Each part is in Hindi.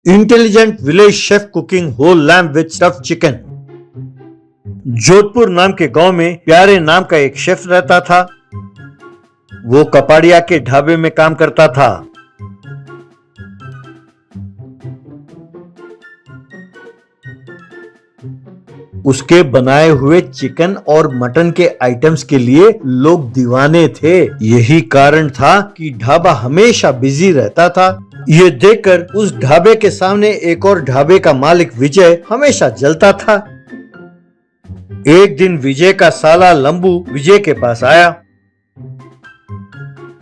Intelligent village chef cooking whole lamb with stuffed chicken. Jodhpur नाम के गांव में प्यारे नाम का एक शेफ रहता था। वो कपाड़िया के ढाबे में काम करता था। उसके बनाए हुए चिकन और मटन के आइटम्स के लिए लोग दीवाने थे। यही कारण था कि ढाबा हमेशा बिजी रहता था। ये देखकर उस ढाबे के सामने एक और ढाबे का मालिक विजय हमेशा जलता था। एक दिन विजय का साला लंबू विजय के पास आया।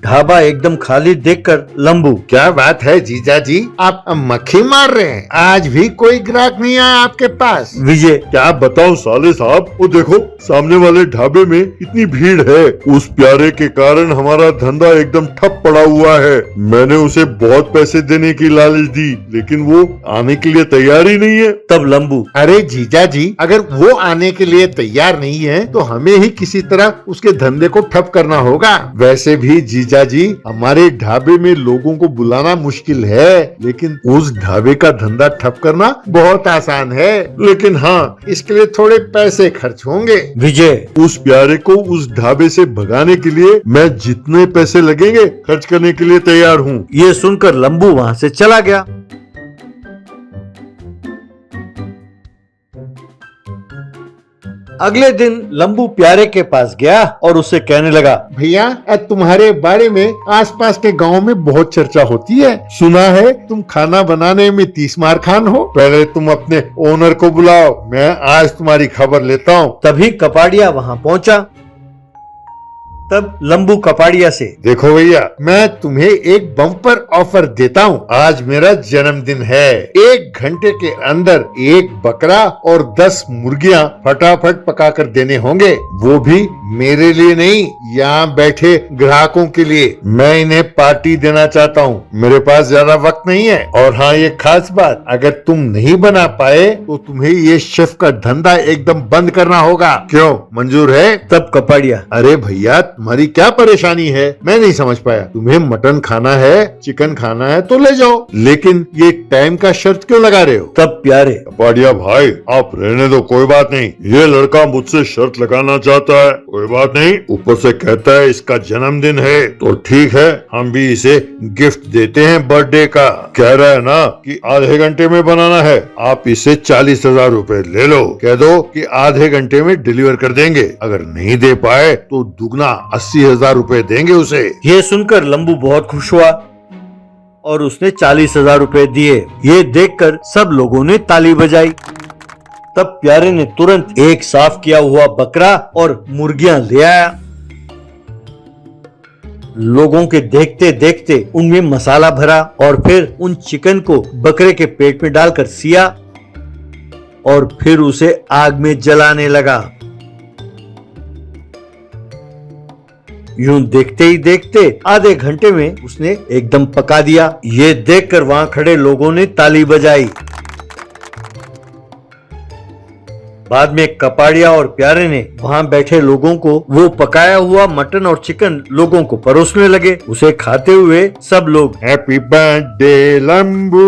ढाबा एकदम खाली देखकर लंबू, क्या बात है जीजा जी, आप मक्खी मार रहे हैं? आज भी कोई ग्राहक नहीं आया आपके पास? विजय, क्या बताऊं साले साहब, वो देखो सामने वाले ढाबे में इतनी भीड़ है। उस प्यारे के कारण हमारा धंधा एकदम ठप पड़ा हुआ है। मैंने उसे बहुत पैसे देने की लालच दी, लेकिन वो आने के लिए तैयार ही नहीं है। तब लंबू, अरे जीजा जी, अगर वो आने के लिए तैयार नहीं है तो हमें ही किसी तरह उसके धंधे को ठप करना होगा। वैसे भी जीजा जी, हमारे ढाबे में लोगों को बुलाना मुश्किल है, लेकिन उस ढाबे का धंधा ठप करना बहुत आसान है। लेकिन हाँ, इसके लिए थोड़े पैसे खर्च होंगे। विजय, उस प्यारे को उस ढाबे से भगाने के लिए मैं जितने पैसे लगेंगे खर्च करने के लिए तैयार हूँ। ये सुनकर लंबू वहाँ से चला गया। अगले दिन लंबू प्यारे के पास गया और उससे कहने लगा, भैया, तुम्हारे बारे में आसपास के गांव में बहुत चर्चा होती है। सुना है तुम खाना बनाने में 30 मार खान हो। पहले तुम अपने ओनर को बुलाओ, मैं आज तुम्हारी खबर लेता हूँ। तभी कपाड़िया वहाँ पहुँचा। तब लंबू कपाड़िया से, देखो भैया, मैं तुम्हें एक बम्पर ऑफर देता हूँ। आज मेरा जन्मदिन है। 1 घंटे के अंदर 1 बकरा और 10 मुर्गियाँ फटाफट पका कर देने होंगे। वो भी मेरे लिए नहीं, यहाँ बैठे ग्राहकों के लिए। मैं इन्हें पार्टी देना चाहता हूँ। मेरे पास ज्यादा वक्त नहीं है। और हाँ, ये खास बात, अगर तुम नहीं बना पाए तो तुम्हें ये शेफ का धंधा एकदम बंद करना होगा। क्यों, मंजूर है? तब कपाड़िया, अरे भैया, तुम्हारी क्या परेशानी है? मैं नहीं समझ पाया। तुम्हें मटन खाना है, चिकन खाना है तो ले जाओ, लेकिन ये टाइम का शर्त क्यों लगा रहे हो? तब प्यारे, कपाड़िया भाई, आप रहने दो, कोई बात नहीं। ये लड़का मुझसे शर्त लगाना चाहता है, कोई बात नहीं। ऊपर से कहता है इसका जन्मदिन है, तो ठीक है, हम भी इसे गिफ्ट देते हैं बर्थडे का। कह रहा है ना कि आधे घंटे में बनाना है। आप इसे 40,000 रूपए ले लो। कह दो कि आधे घंटे में डिलीवर कर देंगे। अगर नहीं दे पाए तो दुगना 80,000 रूपए देंगे उसे। ये सुनकर लंबू बहुत खुश हुआ और उसने 40,000 रूपए दिए। ये देखकर सब लोगों ने ताली बजाई। तब प्यारे ने तुरंत एक साफ किया हुआ बकरा और मुर्गियां ले आया। लोगों के देखते देखते उनमें मसाला भरा और फिर उन चिकन को बकरे के पेट में डालकर सिया और फिर उसे आग में जलाने लगा। यूं देखते ही देखते आधे घंटे में उसने एकदम पका दिया। ये देखकर वहां खड़े लोगों ने ताली बजाई। बाद में कपाड़िया और प्यारे ने वहां बैठे लोगों को वो पकाया हुआ मटन और चिकन लोगों को परोसने लगे। उसे खाते हुए सब लोग हैप्पी बर्थडे लंबू,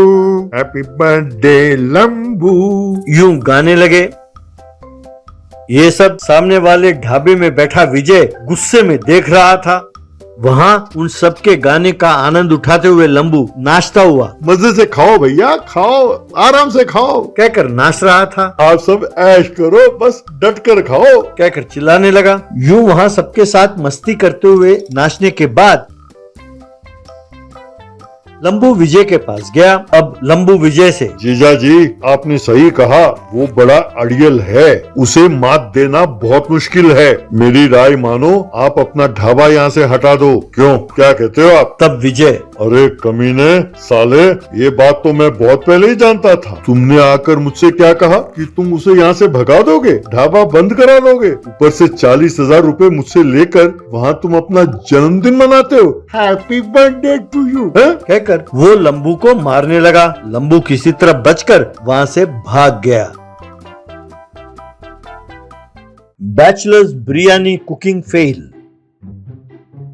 हैप्पी बर्थडे लंबू यूं गाने लगे। ये सब सामने वाले ढाबे में बैठा विजय गुस्से में देख रहा था। वहाँ उन सबके गाने का आनंद उठाते हुए लंबू नाचता हुआ, मजे से खाओ भैया, खाओ, आराम से खाओ, कहकर नाच रहा था। आप सब ऐश करो, बस डट कर खाओ, कहकर चिल्लाने लगा। यूं वहाँ सबके साथ मस्ती करते हुए नाचने के बाद लंबू विजय के पास गया। अब लंबू विजय से, जीजा जी, आपने सही कहा, वो बड़ा अड़ियल है, उसे मात देना बहुत मुश्किल है। मेरी राय मानो, आप अपना ढाबा यहाँ से हटा दो। क्यों, क्या कहते हो आप? तब विजय, अरे कमीने साले, ये बात तो मैं बहुत पहले ही जानता था। तुमने आकर मुझसे क्या कहा कि तुम उसे यहाँ से भगा दोगे, ढाबा बंद करा दोगे, ऊपर से 40,000 रूपए मुझसे लेकर वहाँ तुम अपना जन्मदिन मनाते हो। हैप्पी बर्थडे टू यू कहकर वो लंबू को मारने लगा। लंबू किसी तरह बचकर वहां से भाग गया। Bachelors biryani cooking fail.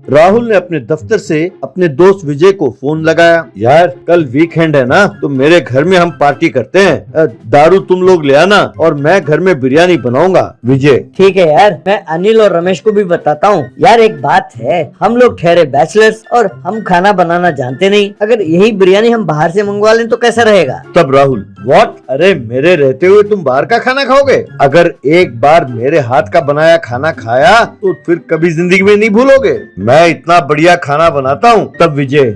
Rahul ने अपने दफ्तर से अपने दोस्त विजय को फोन लगाया। यार कल वीकेंड है ना, तो मेरे घर में हम पार्टी करते हैं। दारू तुम लोग ले आना और मैं घर में बिरयानी बनाऊंगा। विजय ठीक है यार, मैं अनिल और रमेश को भी बताता हूँ। यार एक बात है, हम लोग ठहरे बैचलर्स और हम खाना बनाना जानते नहीं। अगर यही बिरयानी हम बाहर से मंगवा लें तो कैसा रहेगा? तब राहुल, व्हाट? अरे मेरे रहते हुए तुम बाहर का खाना खाओगे? अगर एक बार मेरे हाथ का बनाया खाना खाया तो फिर कभी जिंदगी में नहीं भूलोगे। मैं इतना बढ़िया खाना बनाता हूँ। तब विजय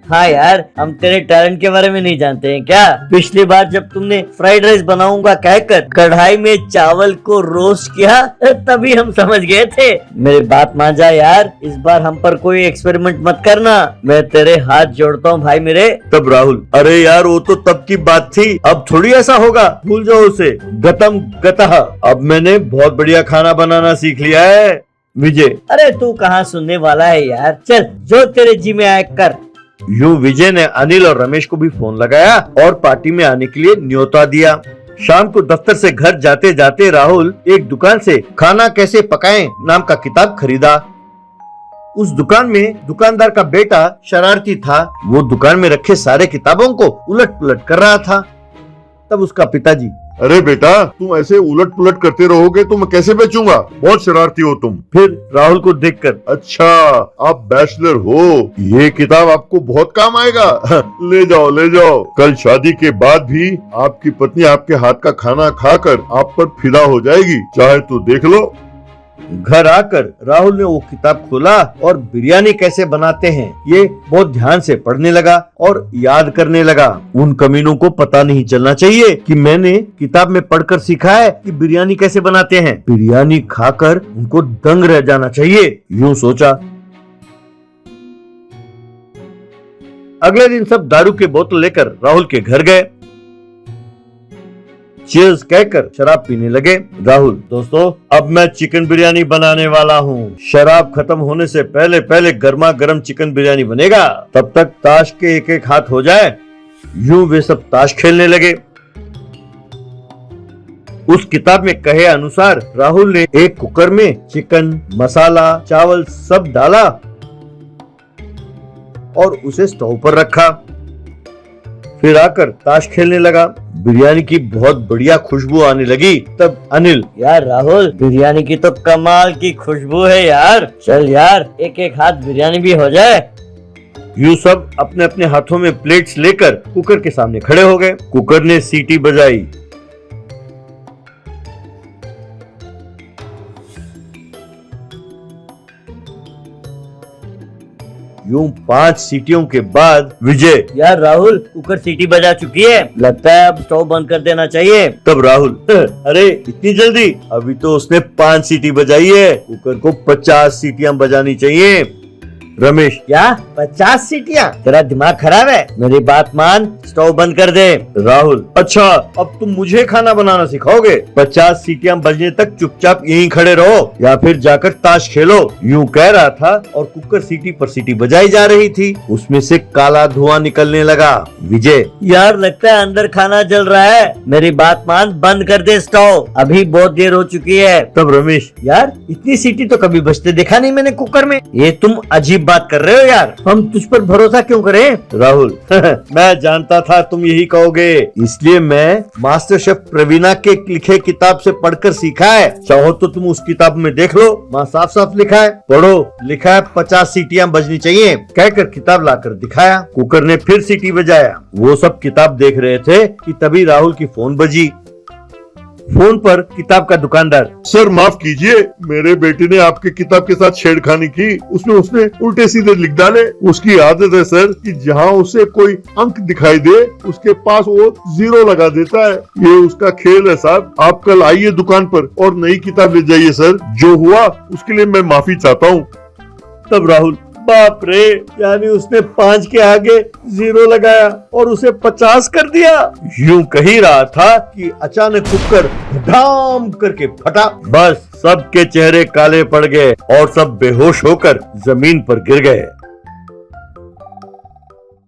हाँ यार, हम तेरे टैलेंट के बारे में नहीं जानते हैं क्या? पिछली बार जब तुमने फ्राइड राइस बनाऊंगा कहकर कढ़ाई में चावल को रोस्ट किया तभी हम समझ गए थे। मेरी बात मान जा यार, इस बार हम पर कोई एक्सपेरिमेंट मत करना। मैं तेरे हाथ जोड़ता हूँ भाई मेरे। तब राहुल, अरे यार वो तो तब की बात थी, अब थोड़ी ऐसा होगा, भूल जाओ उसे। गतम गतः, अब मैंने बहुत बढ़िया खाना बनाना सीख लिया है। विजय, अरे तू कहाँ सुनने वाला है यार, चल जो तेरे जी में आए कर। यूं विजय ने अनिल और रमेश को भी फोन लगाया और पार्टी में आने के लिए न्योता दिया। शाम को दफ्तर से घर जाते जाते राहुल एक दुकान से खाना कैसे पकाएं नाम का किताब खरीदा। उस दुकान में दुकानदार का बेटा शरारती था। वो दुकान में रखे सारे किताबों को उलट पुलट कर रहा था। तब उसका पिताजी, अरे बेटा, तुम ऐसे उलट पुलट करते रहोगे तो मैं कैसे बेचूंगा? बहुत शरारती हो तुम। फिर राहुल को देखकर, अच्छा, आप बैचलर हो, ये किताब आपको बहुत काम आएगा। ले जाओ ले जाओ। कल शादी के बाद भी आपकी पत्नी आपके हाथ का खाना खाकर आप पर फिदा हो जाएगी, चाहे तो देख लो। घर आकर राहुल ने वो किताब खोला और बिरयानी कैसे बनाते हैं ये बहुत ध्यान से पढ़ने लगा और याद करने लगा। उन कमीनों को पता नहीं चलना चाहिए कि मैंने किताब में पढ़कर सीखा है कि बिरयानी कैसे बनाते हैं। बिरयानी खाकर उनको दंग रह जाना चाहिए, यूं सोचा। अगले दिन सब दारू की बोतल लेकर राहुल के घर गए। चीयर्स कहकर शराब पीने लगे। राहुल, दोस्तों अब मैं चिकन बिरयानी बनाने वाला हूँ। शराब खत्म होने से पहले पहले गर्मा गर्म चिकन बिरयानी बनेगा, तब तक ताश के एक एक हाथ हो जाए। यूं वे सब ताश खेलने लगे। उस किताब में कहे अनुसार राहुल ने एक कुकर में चिकन, मसाला, चावल सब डाला और उसे स्टोव पर रखा। फिर आकर ताश खेलने लगा। बिरयानी की बहुत बढ़िया खुशबू आने लगी। तब अनिल, यार राहुल, बिरयानी की तो कमाल की खुशबू है यार। चल यार, एक एक हाथ बिरयानी भी हो जाए। यूं सब अपने अपने हाथों में प्लेट्स लेकर कुकर के सामने खड़े हो गए। कुकर ने सीटी बजाई। यूं 5 सीटियों के बाद विजय, यार राहुल, कुकर सीटी बजा चुकी है, लगता है अब स्टोव बंद कर देना चाहिए। तब राहुल, अरे इतनी जल्दी? अभी तो उसने 5 सीटी बजाई है, कुकर को 50 सीटियां बजानी चाहिए। रमेश, क्या 50 सीटियां? तेरा दिमाग खराब है? मेरी बात मान, स्टोव बंद कर दे। राहुल, अच्छा अब तुम मुझे खाना बनाना सिखाओगे? 50 सीटियां बजने तक चुपचाप यहीं खड़े रहो या फिर जाकर ताश खेलो। यूं कह रहा था और कुकर सीटी पर सीटी बजाई जा रही थी। उसमें से काला धुआं निकलने लगा। विजय, यार लगता है अंदर खाना जल रहा है। मेरी बात मान, बंद कर दे स्टोव, अभी बहुत देर हो चुकी है। तब रमेश, यार इतनी सीटी तो कभी बजते देखा नहीं मैंने कुकर में। ये तुम अजीब बात कर रहे हो यार, हम तुझ पर भरोसा क्यों करें? राहुल, मैं जानता था तुम यही कहोगे, इसलिए मैं मास्टर शेफ प्रवीणा के लिखे किताब से पढ़कर सीखा है। चाहो तो तुम उस किताब में देख लो, वहाँ साफ साफ लिखा है। पढ़ो, लिखा है 50 सीटियां बजनी चाहिए। कहकर किताब लाकर दिखाया। कुकर ने फिर सीटी बजाया। वो सब किताब देख रहे थे कि तभी राहुल की फोन बजी। फोन पर किताब का दुकानदार, सर माफ कीजिए, मेरे बेटे ने आपके किताब के साथ छेड़खानी की, उसमें उसने उल्टे सीधे लिख डाले। उसकी आदत है सर कि जहाँ उसे कोई अंक दिखाई दे उसके पास वो 0 लगा देता है। ये उसका खेल है साहब। आप कल आइए दुकान पर और नई किताब ले जाइए सर। जो हुआ उसके लिए मैं माफी चाहता हूँ। तब राहुल, बाप रे, यानी उसने 5 के आगे 0 लगाया और उसे 50 कर दिया। यूं कह ही रहा था कि अचानक कुकर धड़ाम करके फटा। बस सबके चेहरे काले पड़ गए और सब बेहोश होकर जमीन पर गिर गए।